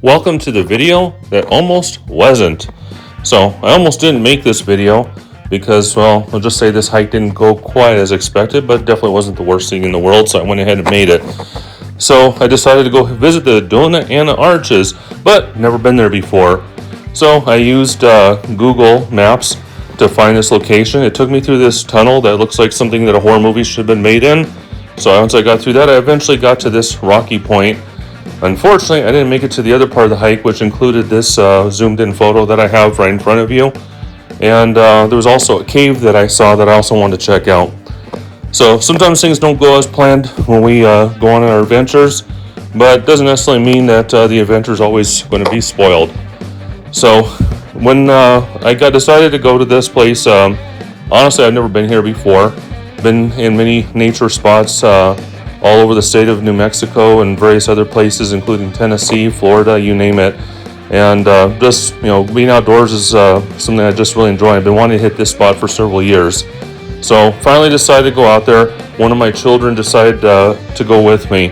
Welcome to the video that almost wasn't. So I almost didn't make this video because, well, I'll just say this hike didn't go quite as expected, but definitely wasn't the worst thing in the world, so I went ahead and made it. So I decided to go visit the Dona Ana Arches, but never been there before. So I used Google Maps to find this location. It took me through this tunnel that looks like something that a horror movie should have been made in. So once I got through that, I eventually got to this rocky point. Unfortunately, I didn't make it to the other part of the hike, which included this zoomed in photo that I have right in front of you. And there was also a cave that I saw that I also wanted to check out. So sometimes things don't go as planned when we go on our adventures, but it doesn't necessarily mean that the adventure is always going to be spoiled. So when I decided to go to this place, honestly, I've never been here before. Been in many nature spots all over the state of New Mexico and various other places, including Tennessee, Florida, you name it. And just, being outdoors is something I just really enjoy. I've been wanting to hit this spot for several years. So finally decided to go out there. One of my children decided to go with me.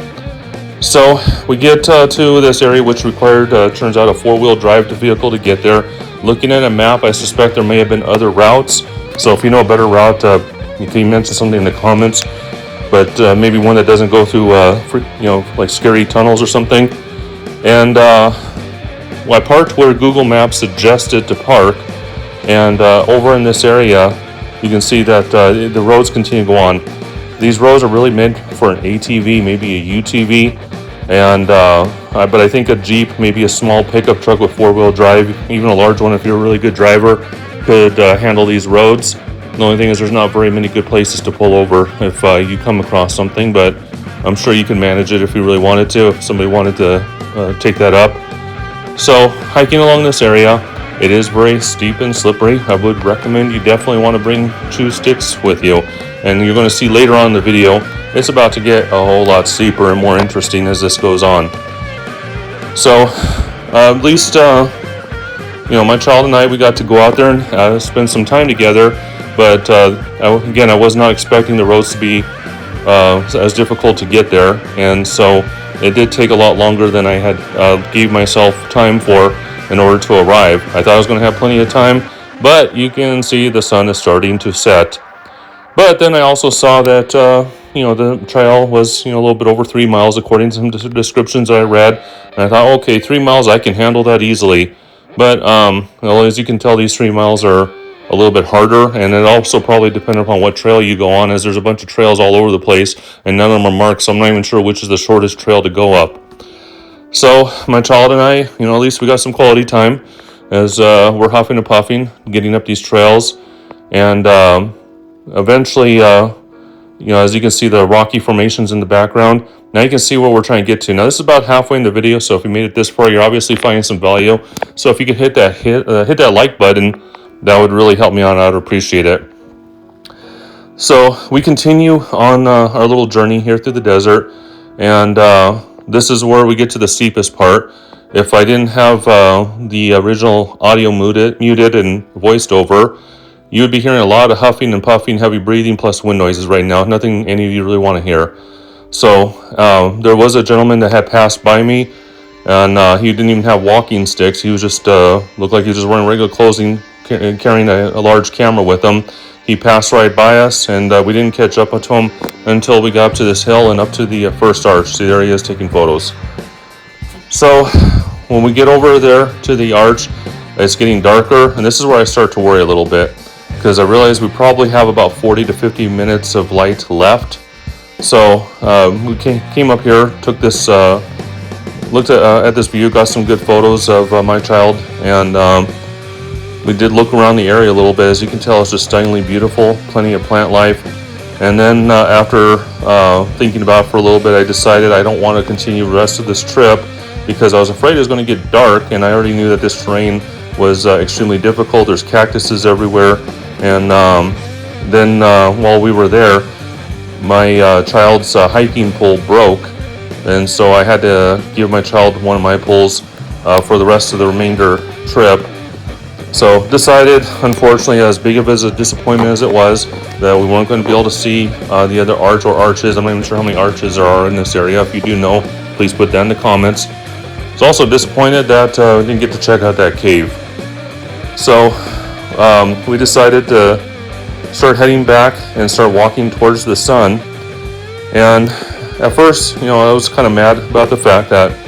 So we get to this area, which required, turns out, a four-wheel drive vehicle to get there. Looking at a map, I suspect there may have been other routes. So if you know a better route, you can mention something in the comments. But maybe one that doesn't go through, like scary tunnels or something. And I parked where Google Maps suggested to park. And over in this area, you can see that the roads continue to go on. These roads are really meant for an ATV, maybe a UTV. And but I think a Jeep, maybe a small pickup truck with four-wheel drive, even a large one if you're a really good driver, could handle these roads. The only thing is there's not very many good places to pull over if you come across something, but I'm sure you can manage it if you really wanted to, if somebody wanted to take that up. So hiking along this area, it is very steep and slippery. I would recommend you definitely want to bring 2 sticks with you. And you're going to see later on in the video, it's about to get a whole lot steeper and more interesting as this goes on. So at least, my child and I, we got to go out there and spend some time together. But again, I was not expecting the roads to be as difficult to get there, and so it did take a lot longer than I had gave myself time for in order to arrive. I thought I was going to have plenty of time, but you can see the sun is starting to set. But then I also saw that the trail was a little bit over 3 miles according to some descriptions I read, and I thought, okay, 3 miles, I can handle that easily. But as you can tell, these 3 miles are a little bit harder, and it also probably depends upon what trail you go on, as there's a bunch of trails all over the place and none of them are marked, so I'm not even sure which is the shortest trail to go up. So my child and I, at least we got some quality time as we're huffing and puffing getting up these trails, and eventually as you can see the rocky formations in the background. Now you can see where we're trying to get to. Now this is about halfway in the video, so if you made it this far, you're obviously finding some value. So if you could hit that like button, that would really help me out. I would appreciate it. So we continue on our little journey here through the desert, and this is where we get to the steepest part. If I didn't have the original audio muted and voiced over, you would be hearing a lot of huffing and puffing, heavy breathing, plus wind noises right now. Nothing any of you really want to hear. So there was a gentleman that had passed by me, and he didn't even have walking sticks. He was just looked like he was just wearing regular clothing, carrying a large camera with him. He passed right by us, and we didn't catch up to him until we got up to this hill and up to the first arch. See, there he is taking photos. So when we get over there to the arch, it's getting darker, and this is where I start to worry a little bit, because I realize we probably have about 40 to 50 minutes of light left. So we came up here, took this, looked at this view, got some good photos of my child, and we did look around the area a little bit. As you can tell, it's just stunningly beautiful, plenty of plant life. And then after thinking about it for a little bit, I decided I don't want to continue the rest of this trip because I was afraid it was going to get dark, and I already knew that this terrain was extremely difficult. There's cactuses everywhere. And then while we were there, my child's hiking pole broke, and so I had to give my child one of my poles for the rest of the remainder trip. So decided, unfortunately, as big of a disappointment as it was, that we weren't going to be able to see the other arch or arches. I'm not even sure how many arches there are in this area. If you do know, please put that in the comments. was also disappointed that we didn't get to check out that cave. So we decided to start heading back and start walking towards the sun. And at first, I was kind of mad about the fact that,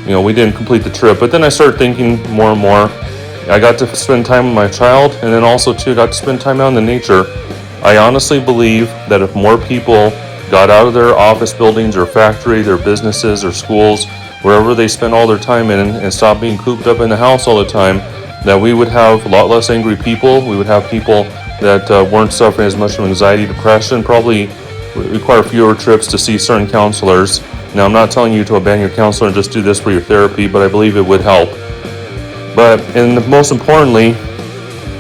we didn't complete the trip. But then I started thinking more and more. I got to spend time with my child, and then also too got to spend time out in the nature. I honestly believe that if more people got out of their office buildings or factory, their businesses or schools, wherever they spend all their time in, and stopped being cooped up in the house all the time, that we would have a lot less angry people. We would have people that weren't suffering as much from anxiety, depression, probably require fewer trips to see certain counselors. Now, I'm not telling you to abandon your counselor and just do this for your therapy, but I believe it would help. And most importantly,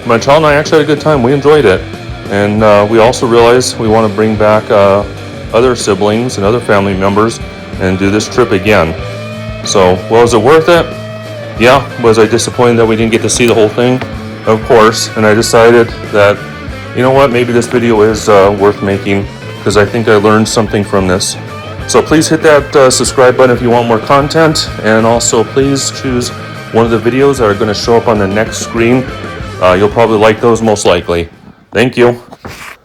my child and I actually had a good time. We enjoyed it. And we also realized we want to bring back other siblings and other family members and do this trip again. So, was it worth it? Yeah. Was I disappointed that we didn't get to see the whole thing? Of course. And I decided that, maybe this video is worth making, because I think I learned something from this. So please hit that subscribe button if you want more content, and also please choose one of the videos that are going to show up on the next screen. You'll probably like those most likely. Thank you.